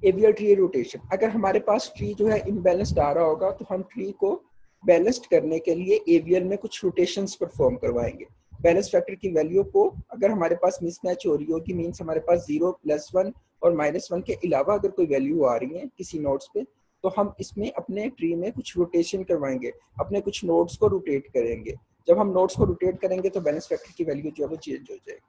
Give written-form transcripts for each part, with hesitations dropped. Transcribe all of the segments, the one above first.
AVL tree rotation, अगर हमारे पास tree जो है इम्बैलेंस्ड आ रहा होगा तो हम ट्री को बैलेंस्ड करने के लिए एवियल में कुछ रोटेशंस परफॉर्म करवाएंगे। बैलेंस फैक्टर की वैल्यू को अगर हमारे पास मिसमैच हो रही होगी, मीन्स हमारे पास 0, +1 और -1 के अलावा अगर कोई वैल्यू आ रही है किसी नोड्स पे, तो हम इसमें अपने ट्री में कुछ रोटेशन करवाएंगे, अपने कुछ नोड्स को रोटेट करेंगे। जब हम नोड्स को रोटेट करेंगे तो बैलेंस फैक्टर की वैल्यू जो है वो चेंज हो जाएगी।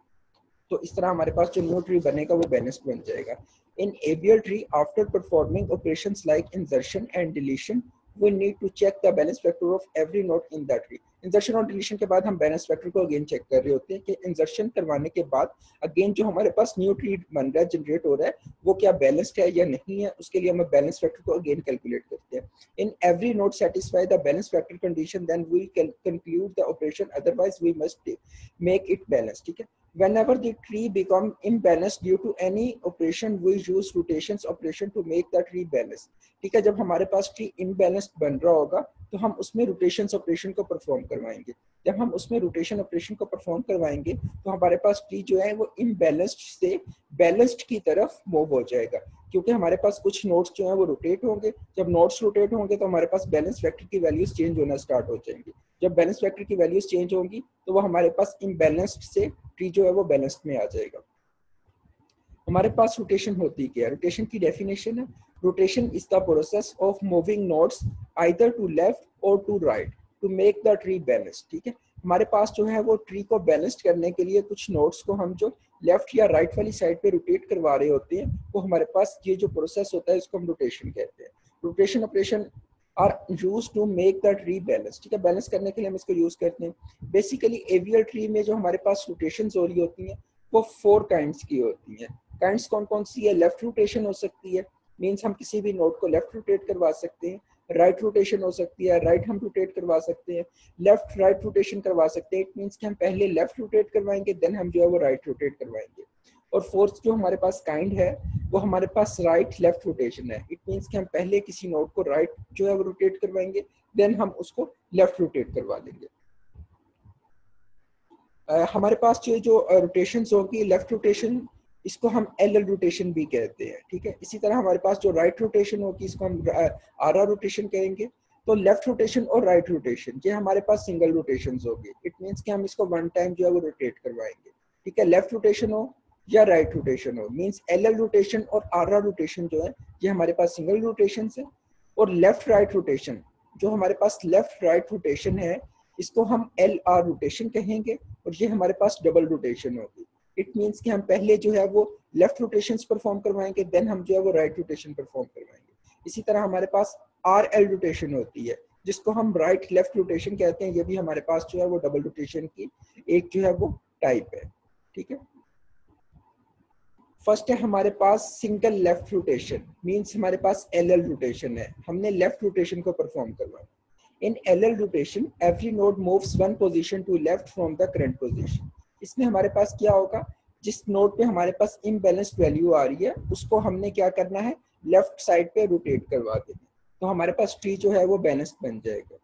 तो इस तरह हमारे पास जो न्यू ट्री बनेगा वो बैलेंस्ड बन जाएगा। इन AVL tree after performing operations like insertion and deletion we need to check the balance factor of every node in that tree. Insertion और डिलीशन के बाद हम बैलेंस फैक्टर को अगेन चेक कर रहे होते हैं कि इंसर्शन करवाने के बाद अगेन जो हमारे पास न्यू ट्री बन रहा है, जनरेट हो रहा है, वो क्या बैलेंस्ड है या नहीं है, उसके लिए हम बैलेंस फैक्टर को अगेन कैलकुलेट करते हैं। In every node satisfy the balance factor condition then we can conclude the operation, otherwise we must make it balance. ठीक है, whenever the tree become imbalanced due to any operation we use rotations operation to make the tree balanced। ठीक है, जब हमारे पास tree imbalanced बन रहा होगा तो हम उसमें रोटेशंस ऑपरेशन को परफॉर्म करवाएंगे। जब हम उसमें रोटेशन ऑपरेशन को परफॉर्म करवाएंगे तो हमारे पास ट्री जो है वो इम्बैलेंस्ड से बैलेंस्ड की तरफ मूव हो जाएगा, क्योंकि हमारे पास कुछ नोड्स जो है वो रोटेट होंगे। जब नोड्स रोटेट होंगे तो हमारे पास बैलेंस फैक्टर की वैल्यूज चेंज होना स्टार्ट हो जाएंगी। जब बैलेंस फैक्टर की वैल्यूज चेंज होंगी तो वो हमारे पास इम्बैलेंस्ड से ट्री जो है वो बैलेंस्ड में आ जाएगा। हमारे पास रोटेशन होती क्या है? रोटेशन की डेफिनेशन है, rotation is the process of moving nodes either to left or to right to make the tree balance. ठीक है, हमारे पास जो है वो ट्री को बैलेंस्ड करने के लिए कुछ नोड्स को हम जो लेफ्ट या राइट वाली साइड पे रोटेट करवा रहे होते हैं, वो हमारे पास ये जो प्रोसेस होता है इसको हम रोटेशन कहते हैं। Rotation operation are use to make the tree balance. ठीक है, बैलेंस करने के लिए हम इसको यूज करते हैं। बेसिकली एवियल ट्री में जो हमारे पास रोटेशन हो रही होती हैं वो 4 काइंड्स की होती हैं। काइंड्स कौन कौन सी है? लेफ्ट रोटेशन हो सकती है, मीन्स हम किसी भी नोड को लेफ्ट रोटेट करवा सकते हैं। राइट रोटेशन हो सकती है, राइट हम रोटेट करवा सकते हैं। लेफ्ट राइट रोटेशन करवा सकते हैं, इट मीन्स कि हम पहले लेफ्ट रोटेट करवाएंगे देन हम जो है वो राइट रोटेट करवाएंगे। और फोर्थ जो हमारे पास काइंड है वो हमारे पास राइट लेफ्ट रोटेशन है, इट मीन्स कि हम पहले किसी नोड को राइट जो है वो रोटेट करवाएंगे देन हम उसको लेफ्ट रोटेट करवा देंगे। हमारे पास जो रोटेशंस होगी, लेफ्ट रोटेशन इसको हम एल रोटेशन भी कहते हैं। ठीक है, इसी तरह हमारे पास जो राइट रोटेशन होगी इसको हम आर रोटेशन कहेंगे। तो लेफ्ट रोटेशन और राइट रोटेशन ये हमारे पास सिंगल रोटेशंस होगी, इट मीन्स कि हम इसको वन टाइम जो है वो रोटेट करवाएंगे। ठीक है, लेफ्ट रोटेशन हो या राइट रोटेशन हो, मीन्स एल रोटेशन और आर रोटेशन जो है ये हमारे पास सिंगल रोटेशन है। और लेफ्ट राइट रोटेशन जो हमारे पास लेफ्ट राइट रोटेशन है इसको हम एल आर रोटेशन कहेंगे और ये हमारे पास डबल रोटेशन होगी। इट मीन्स कि हम पहले जो है वो लेफ्ट रोटेशंस परफॉर्म करवाएंगे देन हम जो है वो राइट रोटेशन परफॉर्म करवाएंगे। इसी तरह हमारे पास आर एल रोटेशन होती है जिसको हम राइट लेफ्ट रोटेशन कहते हैं, ये भी हमारे पास जो है वो डबल रोटेशन की एक जो है वो टाइप है। ठीक है, फर्स्ट है हमारे पास सिंगल लेफ्ट रोटेशन, मीन्स हमारे पास एल एल रोटेशन है, हमने लेफ्ट रोटेशन को परफॉर्म करवाना। In LL rotation, every node moves one position to left from the current position. इसमें हमारे पास क्या होगा, जिस नोड पे हमारे पास इम्बैलेंस्ड वैल्यू आ रही है उसको हमने क्या करना है, लेफ्ट साइड पे रोटेट करवा देना, तो हमारे पास ट्री जो है वो बैलेंस्ड बन जाएगा।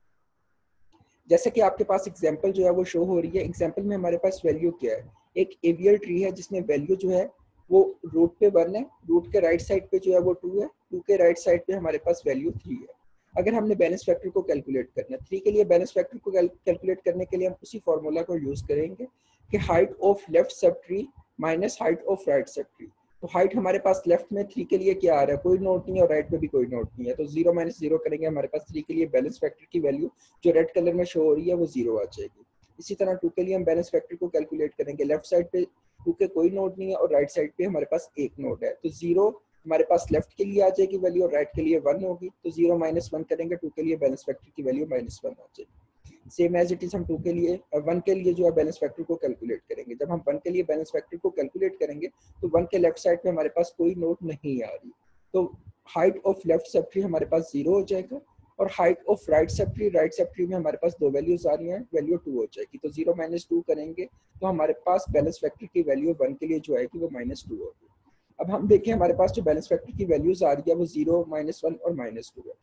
जैसे कि आपके पास एग्जांपल जो है वो शो हो रही है, एग्जांपल में हमारे पास वैल्यू क्या है, एक एवियल ट्री है जिसमें वैल्यू जो है वो रूट पे 1 है, रूट के राइट साइड पे जो है वो 2 है, 2 के राइट साइड पे हमारे पास वैल्यू 3 है। अगर हमने बैलेंस फैक्टर को कैलकुलेट करना है, 3 के लिए बैलेंस फैक्टर को कैलकुलेट करने के लिए हम उसी फॉर्मूला को यूज करेंगे कि height of left sub tree minus height of right sub tree. तो हाइट हमारे पास लेफ्ट में 3 के लिए क्या आ रहा है, कोई नोट नहीं है, और राइट में भी कोई नोट नहीं है, तो 0 - 0 करेंगे, हमारे पास 3 के लिए बैलेंस फैक्टर की वैल्यू जो रेड कलर में शो हो रही है वो 0 आ जाएगी। इसी तरह 2 के लिए हम बैलेंस फैक्टर को कैलकुलेट करेंगे, लेफ्ट साइड पे 2 के कोई नोट नहीं है और राइट साइड पे हमारे पास एक नोट है, तो 0 हमारे पास लेफ्ट के लिए आ जाएगी वैल्यू और राइट के लिए 1 होगी, तो 0 - 1 करेंगे, 2 के लिए बैलेंस फैक्टर की वैल्यू -1 आ जाएगी। सेम एज इट इज हम 2 के लिए 1 के लिए जो है बैलेंस फैक्टर को कैलकुलेट करेंगे। जब हम 1 के लिए बैलेंस फैक्टर को कैलकुलेट करेंगे तो 1 के लेफ्ट साइड पे हमारे पास कोई नोट नहीं आ रही, तो height of left sub tree हमारे पास 0 हो जाएगा और height of right sub tree, right sub tree में हमारे पास 2 वैल्यूज आ रही हैं, वैल्यू 2 हो जाएगी, तो 0 - 2 करेंगे तो हमारे पास बैलेंस फैक्टर की वैल्यू 1 के लिए जो आएगी वो -2 होगी। अब हम देखें हमारे पास जो बैलेंस फैक्टर की वैल्यूज आ रही है वो 0, -1 और -2 है,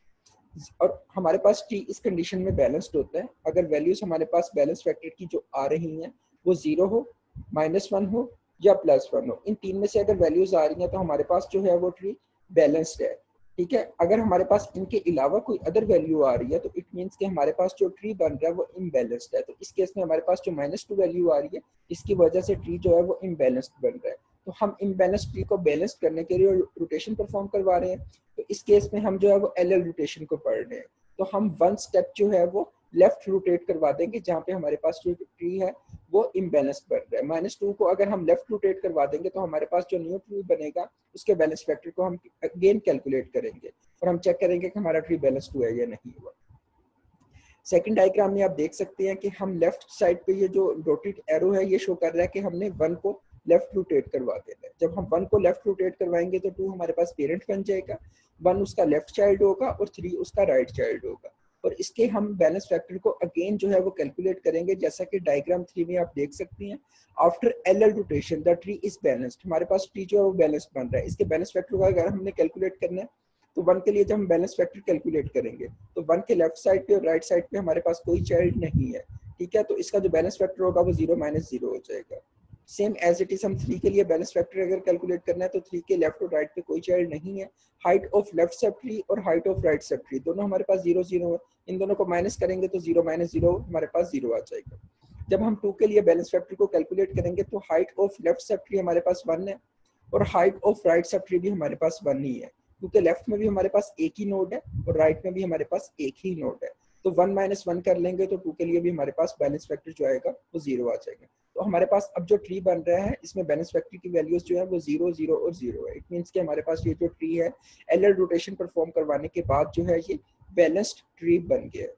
और हमारे पास टी इस कंडीशन में बैलेंस्ड होता है अगर वैल्यूज हमारे पास बैलेंस फैक्टर की जो आ रही हैं वो 0 हो, -1 हो या +1 हो। इन तीन में से अगर वैल्यूज आ रही हैं तो हमारे पास जो है वो ट्री बैलेंस्ड है, ठीक है। अगर हमारे पास इनके अलावा कोई अदर वैल्यू आ रही है तो इट मींस कि हमारे पास जो ट्री बन रहा है वो इम्बैलेंस्ड है। तो इस केस में हमारे पास जो -2 वैल्यू आ रही है, इसकी वजह से ट्री जो है वो इम्बैलेंस्ड बन रहा है। तो हम इम्बैलेंस्ड ट्री को बैलेंस करने के लिए रोटेशन परफॉर्म करवा रहे हैं। तो इस केस में हम जो है वो एल रोटेशन को पढ़ रहे हैं। तो हम 1 स्टेप जो है वो लेफ्ट रोटेट करवा देंगे, जहाँ पे हमारे पास जो ट्री है वो इम्बैलेंस्ड बन रहा है। -2 को अगर हम लेफ्ट रोटेट करवा देंगे तो हमारे पास जो न्यू ट्री बनेगा उसके बैलेंस फैक्टर को हम अगेन कैलकुलेट करेंगे और हम चेक करेंगे कि हमारा ट्री बैलेंस्ड हुआ है या नहीं हुआ। सेकंड डायग्राम में आप देख सकते हैं कि हम लेफ्ट साइड पे ये जो रोटेट एरो है ये शो कर रहा है कि हमने 1 को लेफ्ट रोटेट करवा देना है। जब हम 1 को लेफ्ट रोटेट करवाएंगे तो 2 हमारे पास पेरेंट बन जाएगा, 1 उसका लेफ्ट चाइल्ड होगा और 3 उसका राइट चाइल्ड होगा। और इसके हम बैलेंस फैक्टर को अगेन जो है वो कैलकुलेट करेंगे, जैसा कि डायग्राम 3 में आप देख सकते हैं। After L rotation the tree is balanced, हमारे पास ट्री जो है वो बैलेंस्ड बन रहा है। इसके बैलेंस फैक्टर को अगर हमने कैलकुलेट करना है तो 1 के लिए जब हम बैलेंस फैक्टर कैलकुलेट करेंगे तो 1 के लेफ्ट साइड पे और राइट साइड पे हमारे पास कोई चाइल्ड नहीं है, ठीक है। तो इसका जो बैलेंस फैक्टर होगा वो 0 - 0 हो जाएगा। सेम एज इट इज हम 3 के लिए बैलेंस फैक्टर अगर कैलकुलेट करना है तो 3 के लेफ्ट और राइट पे कोई चाइल्ड नहीं है। Height of left sub tree और height of right sub tree दोनों हमारे पास 0 0 है। इन दोनों को माइनस करेंगे तो 0 - 0 हमारे पास 0 आ जाएगा। जब हम 2 के लिए बैलेंस फैक्टर को कैलकुलेट करेंगे तो height of left sub tree हमारे पास 1 है और height of right sub tree भी हमारे पास 1 ही है, क्योंकि लेफ्ट में भी हमारे पास एक ही नोड है और राइट में भी हमारे पास एक ही नोड है। तो 1 - 1 कर लेंगे तो 2 के लिए भी हमारे पास बैलेंस फैक्टर जो आएगा वो 0 आ जाएगा। तो हमारे पास अब जो ट्री बन रहा है इसमें बैलेंस फैक्टर की वैल्यूज जो है वो 0 0 और 0 है। इट मींस कि हमारे पास ये जो ट्री है एल रोटेशन परफॉर्म करवाने के बाद जो है ये बैलेंस्ड ट्री बन गया है।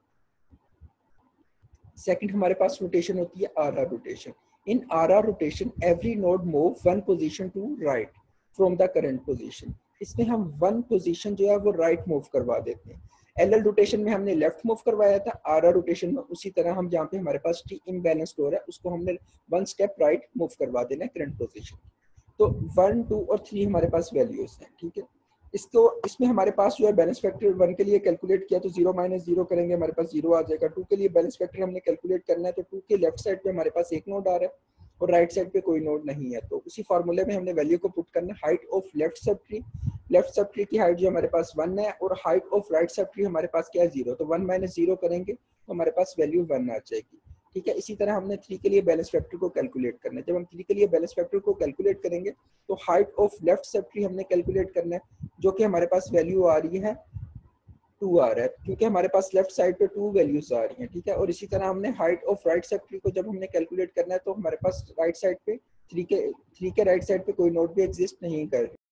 सेकंड हमारे पास रोटेशन होती है R rotation. In R rotation every node move 1 position to right from the current position. इसमें हम 1 पोजीशन जो है वो राइट मूव करवा देते हैं। एल रोटेशन में हमने लेफ्ट मूव करवाया था, आर रोटेशन में उसी तरह हम जहाँ पे हमारे पास टी इम्बैलेंस्ड हो रहा है उसको हमने 1 स्टेप राइट मूव करवा देना है करंट पोजीशन। तो 1 2 और 3 हमारे पास वैल्यूज हैं, ठीक है। इसको इसमें हमारे पास जो है बैलेंस फैक्टर 1 के लिए कैलकुलेट किया तो 0 - 0 करेंगे हमारे पास 0 आ जाएगा। 2 के लिए बैलेंस फैक्टर हमने कैलकुलेट करना है तो 2 के लेफ्ट साइड पे हमारे पास एक नोड आ रहा है और राइट साइड पे कोई नोड नहीं है। तो उसी फार्मूले में हमने वैल्यू को पुट करना है। Height of left sub tree की हाइट जो हमारे पास 1 है और height of right sub tree हमारे पास क्या है 0। तो 1 - 0 करेंगे तो हमारे पास वैल्यू 1 आ जाएगी, ठीक है। इसी तरह हमने 3 के लिए बैलेंस फैक्टर को कैलकुलेट करना है। जब हम 3 के लिए बैलेंस फैक्टर को कैलकुलेट करेंगे तो height of left sub tree हमने कैलकुलेट करना है, जो कि हमारे पास वैल्यू आ रही है 2 आ रहा है, क्योंकि हमारे पास लेफ्ट साइड पे 2 वैल्यूज आ रही हैं, ठीक है। और इसी तरह हमने height of right sub tree को जब हमने कैलकुलेट करना है तो हमारे पास राइट साइड पे 3 के राइट साइड पे कोई नोड भी एग्जिस्ट नहीं कर